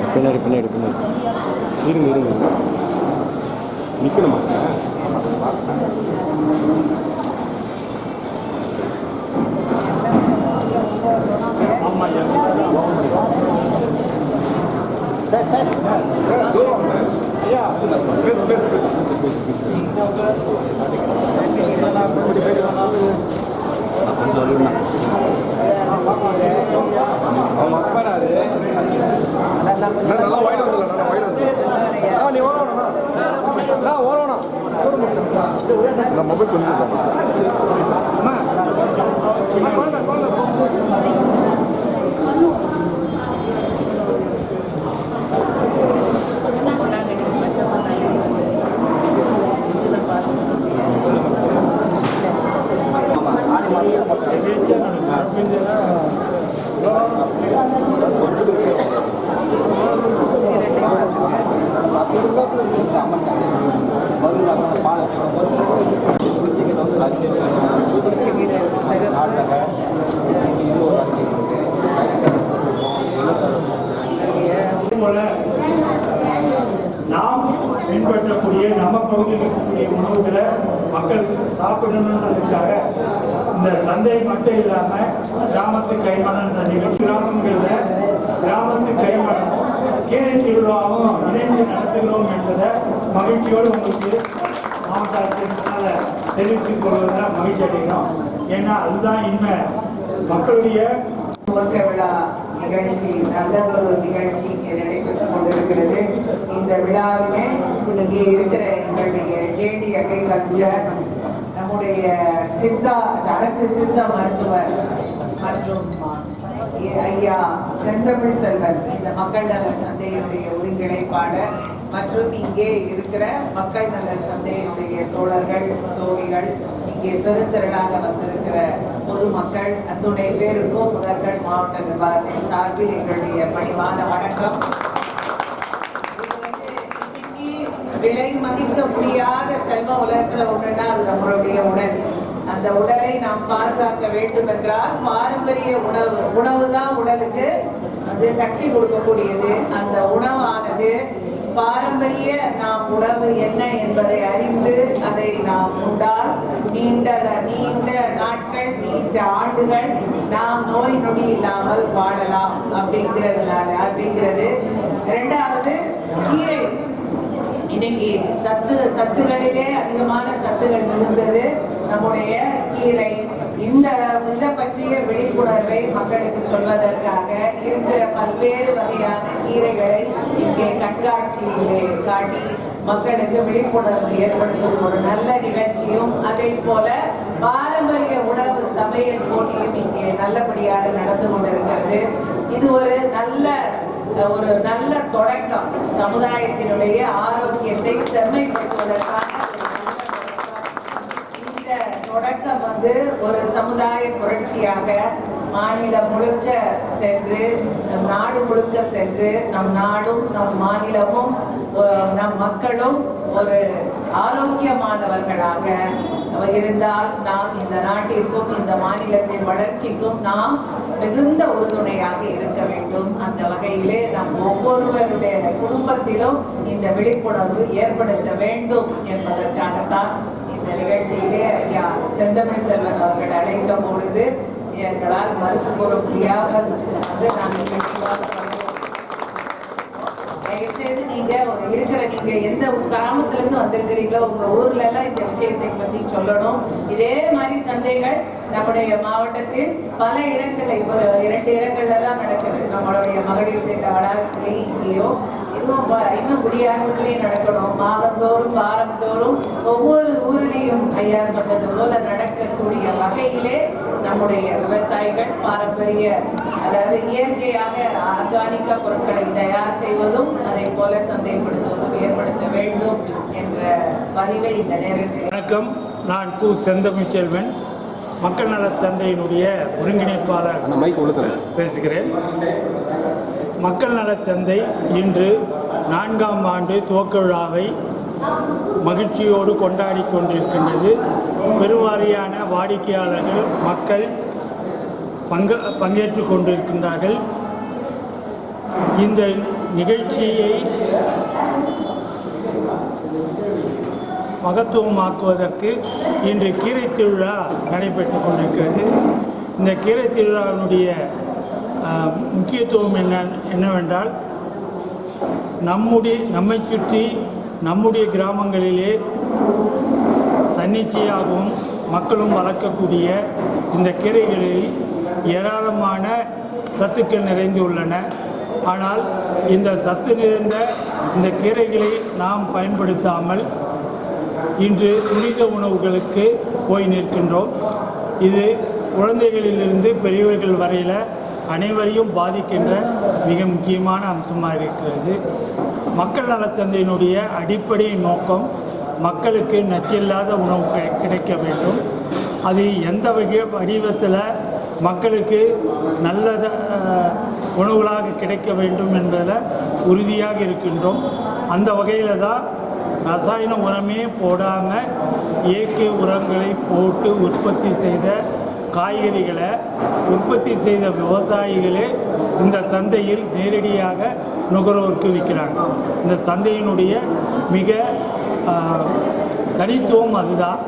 பின்னாடி பின்னாடி பின்னாடி இருங்க இருங்க நிற்கணுமா? சார் சார் ஐயா பேசு பேசு அவங்க அப்பாரு நல்லா வாயிட்டு வந்துடல நல்லா வாயிட்டு வந்து நீ ஓரவண்ணா நான் ஓரவண்ணா இந்த மொபைல் கொஞ்சம் நாம் பின்பற்றக்கூடிய நம்ம பகுதியில் இருக்கக்கூடிய உணவுகளை மக்களுக்கு சாப்பிடணுன்றதுக்காக இந்த சந்தை மட்டும் இல்லாம கிராமத்து கைமணம் நிகழ்ச்சி கிராமங்களில் கிராமத்து கைமணம் கீழே திருவிழாவும் இணைந்து நடத்துகிறோம் என்பதை மகிழ்ச்சியோடு உங்களுக்கு மாவட்ட ஆட்சியர்களால் தெரிவித்துக் கொள்வதில் மகிழ்ச்சி அடைகிறோம். ஏன்னா அதுதான் இன்மை மக்களுடைய துவக்க விழா நிகழ்ச்சி, நல்லதொரு நிகழ்ச்சி இங்கே நடைபெற்றுக் கொண்டிருக்கிறது. இந்த விழாவிலே இங்கே இருக்கிற எங்களுடைய ஜேடி அக்ரிகல்ச்சர், நம்முடைய அரசு சித்த மருத்துவர் மற்றும் ஐயா செந்தமிழ் செல்வன், இந்த மக்கள் நல சந்தையினுடைய ஒருங்கிணைப்பாளர் மற்றும் இங்கே இருக்கிற மக்கள் நல சந்தையினுடைய தோழர்கள் தோழிகள், இங்கே பெருந்திரளாக வந்திருக்கிற பொதுமக்கள் அத்துணை பேருக்கும் முதல்கள் மாவட்ட நிர்வாகத்தின் சார்பில் எங்களுடைய பணிவான வணக்கம். விலை மதிக்க முடியாத செல்வ உலகத்துல ஒண்ணுன்னா அது நம்மளுடைய உடல். அந்த உடலை நாம் பாதுகாக்க வேண்டும் என்றால் பாரம்பரிய உணவு தான் உடலுக்கு அது சக்தி கொடுக்கக்கூடியது. அந்த உணவானது பாரம்பரிய நாம் உணவு என்ன என்பதை அறிந்து அதை நாம் உண்டால் நீண்ட நாட்கள், நீண்ட ஆண்டுகள் நாம் நோய் நொடி இல்லாமல் வாழலாம் அப்படிங்கிறது. இரண்டாவது, கீரை. இன்னைக்கு சத்துகளிலே அதிகமான சத்துகள் இருந்தது நம்முடைய கீரை. இதை பற்றிய விழிப்புணர்வை மக்களுக்கு சொல்வதற்காக இருக்கிற பல்வேறு வகையான கீரைகளை இங்கே கண்காட்சியிலே காட்டி மக்களுக்கு விழிப்புணர்வு ஏற்படுத்தும் ஒரு நல்ல நிகழ்ச்சியும், அதே போல பாரம்பரிய உணவு சமையல் போட்டியும் இங்கே நல்லபடியாக நடந்து கொண்டிருக்கிறது. இது ஒரு நல்ல தொடக்கம். சமுதாயத்தினுடைய ஆரோக்கியத்தை செம்மைப்படுத்துவதற்கான இந்த தொடக்கம் ஒரு சமுதாய புரட்சியாக மாநிலம் முழுக்க சென்று, நம் நாடு முழுக்க சென்று, நம் நாடும் நம் மாநிலமும் நம் மக்களும் ஒரு ஆரோக்கியமானவர்களாக இருந்தால் நாம் இந்த நாட்டிற்கும் இந்த மாநிலத்தின் வளர்ச்சிக்கும் நாம் மிகுந்த உறுதுணையாக இருக்க வேண்டும். அந்த வகையிலே நம் ஒவ்வொருவருடைய குடும்பத்திலும் இந்த விழிப்புணர்வு ஏற்படுத்த வேண்டும் என்பதற்காகத்தான் இந்த நிகழ்ச்சியிலே ஐயா செந்தமிழ் செல்வன் அவர்கள் அழைக்கும் பொழுது எங்களால் மறுப்பு கூற முடியாமல் தயவுசெய்து நீங்க எந்த கிராமத்துல இருந்து வந்திருக்கிறீங்களோ உங்க ஊர்ல எல்லாம் இந்த விஷயத்தை பத்தி சொல்லணும். இதே மாதிரி சந்தைகள் நம்முடைய மாவட்டத்தில் பல இடங்கள்ல, இப்போ 2 இடங்கள்ல தான் நடக்குது. நம்மளுடைய மகளிர் திட்ட வளாகத்திலே இங்கேயோ இன்னும் குடியாரத்திலேயும் நடக்கணும். மாதந்தோறும் வாரந்தோறும் ஒவ்வொரு ஊரிலையும் ஐயா சொன்னது போல நடக்கக்கூடிய வகையிலே நம்முடைய விவசாயிகள் பாரம்பரிய, அதாவது இயற்கையாக ஆர்கானிக்க பொருட்களை தயார் செய்வதும் அதை போல சந்தைப்படுத்துவதும் ஏற்படுத்த வேண்டும் என்ற பதிவை இந்த நேரத்தில். வணக்கம், நான் கு செந்தமிழ் செல்வன், மக்கள் நல சந்தையினுடைய ஒருங்கிணைப்பாளர் பேசுகிறேன். மக்கள் நல சந்தை இன்று 4ஆம் ஆண்டு துவக்க விழாவை மகிழ்ச்சியோடு கொண்டாடி கொண்டிருக்கின்றது. பெருவாரியான வாடிக்கையாளர்கள், மக்கள் பங்கேற்று கொண்டிருக்கின்றார்கள். இந்த நிகழ்ச்சியை மகத்துவமாக்குவதற்கு இன்று கீரை திருவிழா நடைபெற்று கொண்டிருக்கிறது. இந்த கீரை திருவிழாவினுடைய முக்கியத்துவம் என்னவென்றால், நம்மை சுற்றி நம்முடைய கிராமங்களிலே தன்னிச்சையாகவும் மக்களும் வளர்க்கக்கூடிய இந்த கீரைகளில் ஏராளமான சத்துக்கள் நிறைந்துள்ளன. ஆனால் இந்த சத்து நிறைந்த இந்த கீரைகளை நாம் பயன்படுத்தாமல் இன்று துரித உணவுகளுக்கு போய் நிற்கின்றோம். இது குழந்தைகளிலிருந்து பெரியவர்கள் வரையில் அனைவரையும் பாதிக்கின்ற மிக முக்கியமான அம்சமாக இருக்கிறது. மக்கள் நலச்சந்தையினுடைய அடிப்படை நோக்கம் மக்களுக்கு நச்சில்லாத உணவு கிடைக்க வேண்டும். அது எந்த வடிவத்தில் மக்களுக்கு நல்ல உணவுகளாக கிடைக்க வேண்டும் என்பதில் உறுதியாக இருக்கின்றோம். அந்த வகையில் தான் ரசாயன உரமே போடாமல் இயற்கை உரங்களை போட்டு உற்பத்தி செய்த காய்கறிகளை உற்பத்தி செய்த விவசாயிகளே இந்த சந்தையில் நேரடியாக நுகர்வோருக்கு விற்கிறாங்க. இந்த சந்தையினுடைய மிக தனித்துவம் அதுதான்.